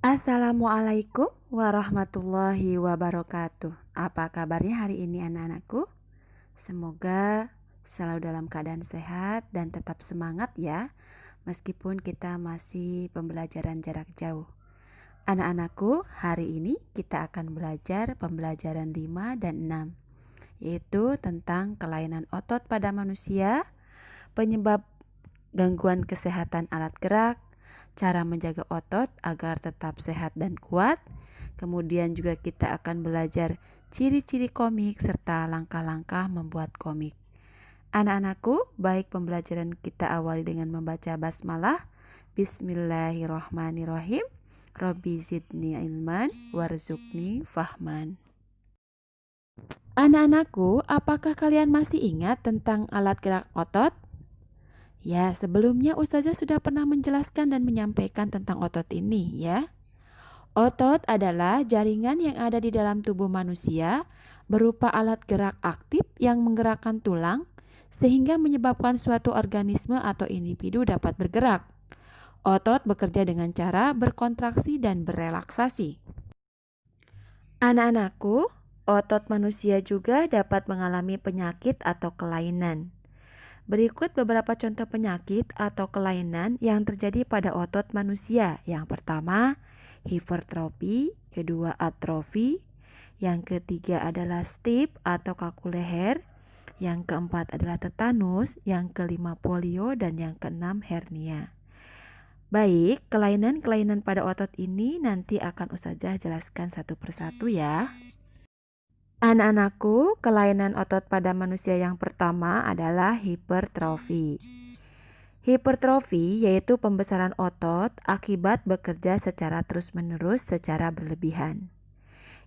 Assalamualaikum warahmatullahi wabarakatuh. Apa kabarnya hari ini anak-anakku? Semoga selalu dalam keadaan sehat dan tetap semangat ya, meskipun kita masih pembelajaran jarak jauh. Anak-anakku, hari ini kita akan belajar pembelajaran 5 dan 6, yaitu tentang kelainan otot pada manusia, penyebab gangguan kesehatan alat gerak, cara menjaga otot agar tetap sehat dan kuat. Kemudian juga kita akan belajar ciri-ciri komik serta langkah-langkah membuat komik. Anak-anakku, baik pembelajaran kita awali dengan membaca basmalah. Bismillahirrahmanirrahim. Robbi zidni ilman warzuqni fahman. Anak-anakku, apakah kalian masih ingat tentang alat gerak otot? Ya, sebelumnya Ustazah sudah pernah menjelaskan dan menyampaikan tentang otot ini ya. Otot adalah jaringan yang ada di dalam tubuh manusia berupa alat gerak aktif yang menggerakkan tulang sehingga menyebabkan suatu organisme atau individu dapat bergerak. Otot bekerja dengan cara berkontraksi dan berelaksasi. Anak-anakku, otot manusia juga dapat mengalami penyakit atau kelainan. Berikut beberapa contoh penyakit atau kelainan yang terjadi pada otot manusia. Yang pertama, hipertrofi, kedua atrofi, yang ketiga adalah stiff atau kaku leher, yang keempat adalah tetanus, yang kelima polio, dan yang keenam hernia. Baik, kelainan-kelainan pada otot ini nanti akan Ustazah jelaskan satu persatu ya. Anak-anakku, kelainan otot pada manusia yang pertama adalah hipertrofi. Hipertrofi yaitu pembesaran otot akibat bekerja secara terus-menerus secara berlebihan.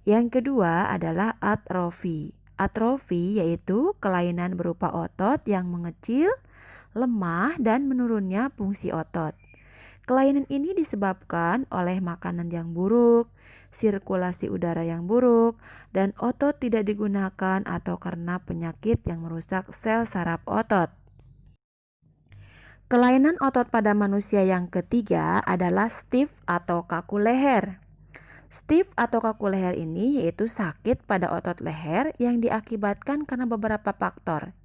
Yang kedua adalah atrofi. Atrofi yaitu kelainan berupa otot yang mengecil, lemah, dan menurunnya fungsi otot. Kelainan ini disebabkan oleh makanan yang buruk, sirkulasi udara yang buruk, dan otot tidak digunakan atau karena penyakit yang merusak sel saraf otot. Kelainan otot pada manusia yang ketiga adalah stiff atau kaku leher. Stiff atau kaku leher ini yaitu sakit pada otot leher yang diakibatkan karena beberapa faktor,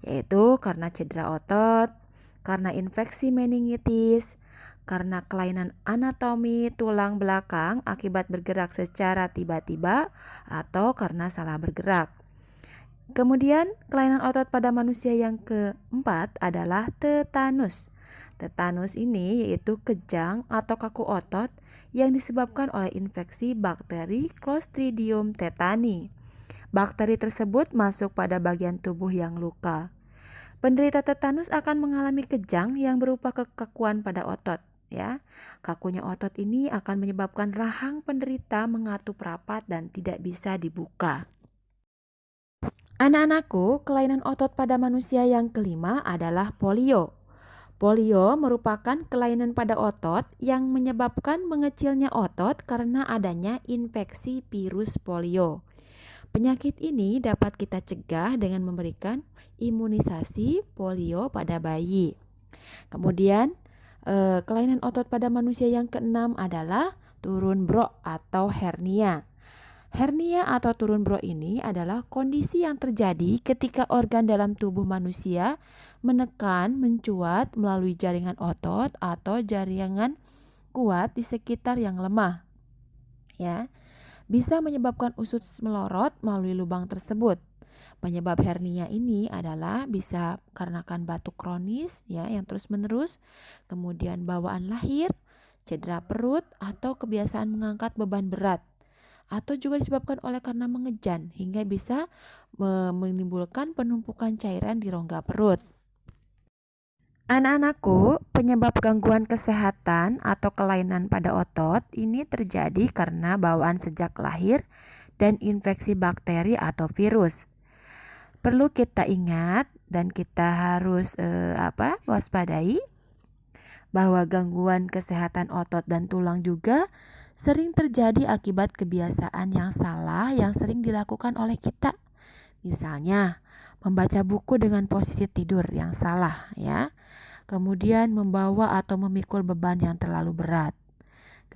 yaitu karena cedera otot, karena infeksi meningitis, karena kelainan anatomi tulang belakang akibat bergerak secara tiba-tiba atau karena salah bergerak. Kemudian kelainan otot pada manusia yang keempat adalah tetanus. Tetanus ini yaitu kejang atau kaku otot yang disebabkan oleh infeksi bakteri Clostridium tetani. Bakteri tersebut masuk pada bagian tubuh yang luka. Penderita tetanus akan mengalami kejang yang berupa kekakuan pada otot. Ya, kakunya otot ini akan menyebabkan rahang penderita mengatup rapat dan tidak bisa dibuka. Anak-anakku, kelainan otot pada manusia yang kelima adalah polio. Polio merupakan kelainan pada otot yang menyebabkan mengecilnya otot karena adanya infeksi virus polio. Penyakit ini dapat kita cegah dengan memberikan imunisasi polio pada bayi. Kemudian kelainan otot pada manusia yang keenam adalah turun bro atau hernia. Hernia atau turun bro ini adalah kondisi yang terjadi ketika organ dalam tubuh manusia menekan, mencuat melalui jaringan otot atau jaringan kuat di sekitar yang lemah. Ya, bisa menyebabkan usus melorot melalui lubang tersebut. Penyebab hernia ini adalah bisa karenakan batuk kronis ya yang terus-menerus, kemudian bawaan lahir, cedera perut atau kebiasaan mengangkat beban berat. Atau juga disebabkan oleh karena mengejan hingga bisa menimbulkan penumpukan cairan di rongga perut. Anak-anakku, penyebab gangguan kesehatan atau kelainan pada otot ini terjadi karena bawaan sejak lahir dan infeksi bakteri atau virus. Perlu kita ingat dan kita harus waspadai bahwa gangguan kesehatan otot dan tulang juga sering terjadi akibat kebiasaan yang salah yang sering dilakukan oleh kita. Misalnya, membaca buku dengan posisi tidur yang salah ya. Kemudian membawa atau memikul beban yang terlalu berat.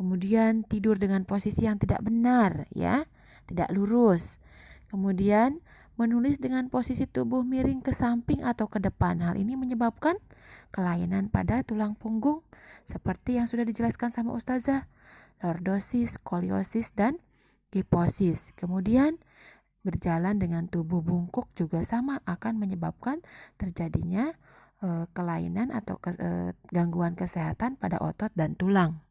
Kemudian tidur dengan posisi yang tidak benar, ya, tidak lurus. Kemudian menulis dengan posisi tubuh miring ke samping atau ke depan. Hal ini menyebabkan kelainan pada tulang punggung seperti yang sudah dijelaskan sama Ustazah, lordosis, skoliosis, dan kiposis. Kemudian berjalan dengan tubuh bungkuk juga sama akan menyebabkan terjadinya kelainan atau gangguan kesehatan pada otot dan tulang.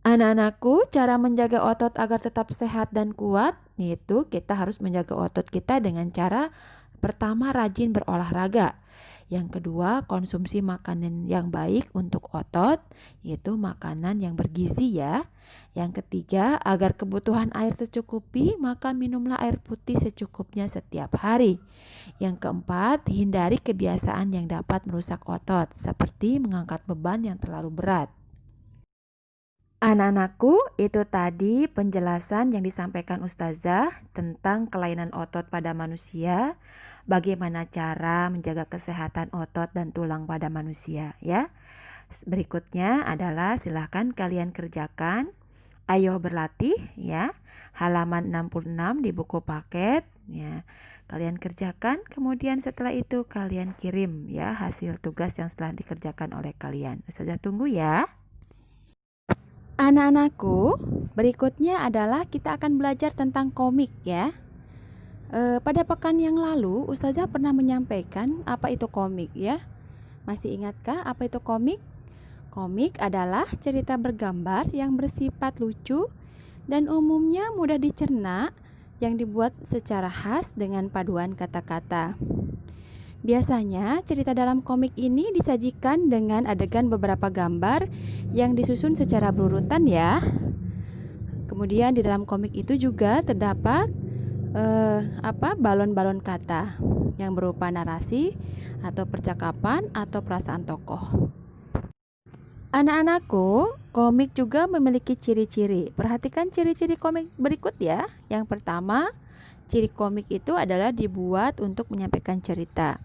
Anak-anakku, cara menjaga otot agar tetap sehat dan kuat, yaitu kita harus menjaga otot kita dengan cara pertama rajin berolahraga. Yang kedua, konsumsi makanan yang baik untuk otot, yaitu makanan yang bergizi ya. Yang ketiga, agar kebutuhan air tercukupi, maka minumlah air putih secukupnya setiap hari. Yang keempat, hindari kebiasaan yang dapat merusak otot, seperti mengangkat beban yang terlalu berat. Anak-anakku, itu tadi penjelasan yang disampaikan Ustazah tentang kelainan otot pada manusia, bagaimana cara menjaga kesehatan otot dan tulang pada manusia ya. Berikutnya adalah silahkan kalian kerjakan. Ayo berlatih ya. Halaman 66 di buku paket ya. Kalian kerjakan, kemudian setelah itu kalian kirim ya hasil tugas yang setelah dikerjakan oleh kalian. Ustazah tunggu ya. Anak-anakku, berikutnya adalah kita akan belajar tentang komik ya. Pada pekan yang lalu, Ustazah pernah menyampaikan apa itu komik ya. Masih ingatkah apa itu komik? Komik adalah cerita bergambar yang bersifat lucu dan umumnya mudah dicerna yang dibuat secara khas dengan paduan kata-kata. Biasanya cerita dalam komik ini disajikan dengan adegan beberapa gambar yang disusun secara berurutan ya. Kemudian di dalam komik itu juga terdapat balon-balon kata yang berupa narasi atau percakapan atau perasaan tokoh. Anak-anakku, komik juga memiliki ciri-ciri. Perhatikan ciri-ciri komik berikut ya. Yang pertama, ciri komik itu adalah dibuat untuk menyampaikan cerita.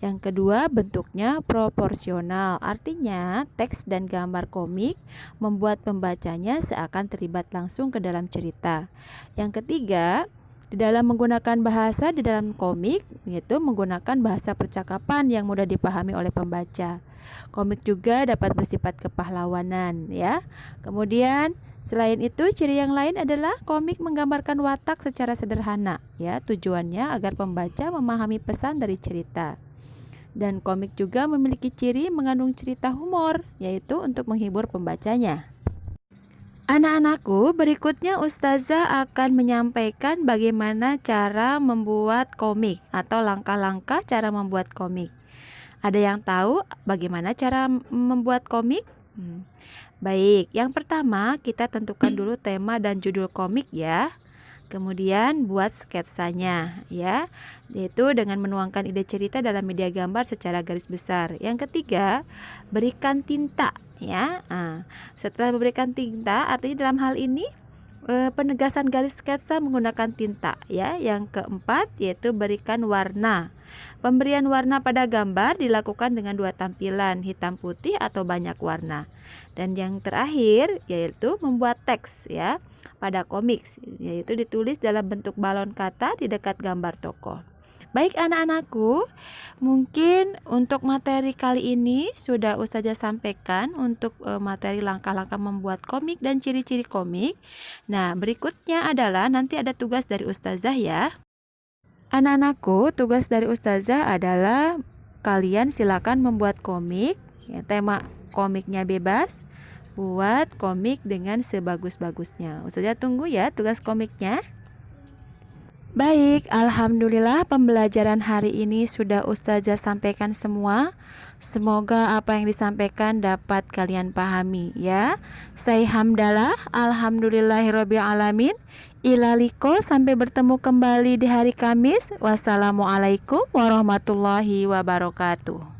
Yang kedua, bentuknya proporsional. Artinya, teks dan gambar komik membuat pembacanya seakan terlibat langsung ke dalam cerita. Yang ketiga, di dalam menggunakan bahasa di dalam komik, yaitu menggunakan bahasa percakapan yang mudah dipahami oleh pembaca. Komik juga dapat bersifat kepahlawanan, ya. Kemudian, selain itu, ciri yang lain adalah komik menggambarkan watak secara sederhana, ya. Tujuannya agar pembaca memahami pesan dari cerita. Dan komik juga memiliki ciri mengandung cerita humor, yaitu untuk menghibur pembacanya. Anak-anakku, berikutnya Ustazah akan menyampaikan bagaimana cara membuat komik atau langkah-langkah cara membuat komik. Ada yang tahu bagaimana cara membuat komik? Baik, yang pertama kita tentukan dulu tema dan judul komik ya. Kemudian buat sketsanya ya, yaitu dengan menuangkan ide cerita dalam media gambar secara garis besar. Yang ketiga, berikan tinta ya. Setelah memberikan tinta, artinya dalam hal ini penegasan garis sketsa menggunakan tinta ya. Yang keempat yaitu berikan warna. Pemberian warna pada gambar dilakukan dengan dua tampilan, hitam putih atau banyak warna. Dan yang terakhir yaitu membuat teks ya pada komik, yaitu ditulis dalam bentuk balon kata di dekat gambar tokoh. Baik anak-anakku, mungkin untuk materi kali ini sudah Ustazah sampaikan untuk materi langkah-langkah membuat komik dan ciri-ciri komik. Nah, berikutnya adalah nanti ada tugas dari Ustazah ya. Anak-anakku, tugas dari Ustazah adalah kalian silakan membuat komik, ya, tema komiknya bebas. Buat komik dengan sebagus-bagusnya. Ustazah tunggu ya tugas komiknya. Baik, alhamdulillah pembelajaran hari ini sudah Ustazah sampaikan semua. Semoga apa yang disampaikan dapat kalian pahami ya. Saya hamdalah, alhamdulillahirabbil alamin. Ilaliko, sampai bertemu kembali di hari Kamis. Wassalamualaikum warahmatullahi wabarakatuh.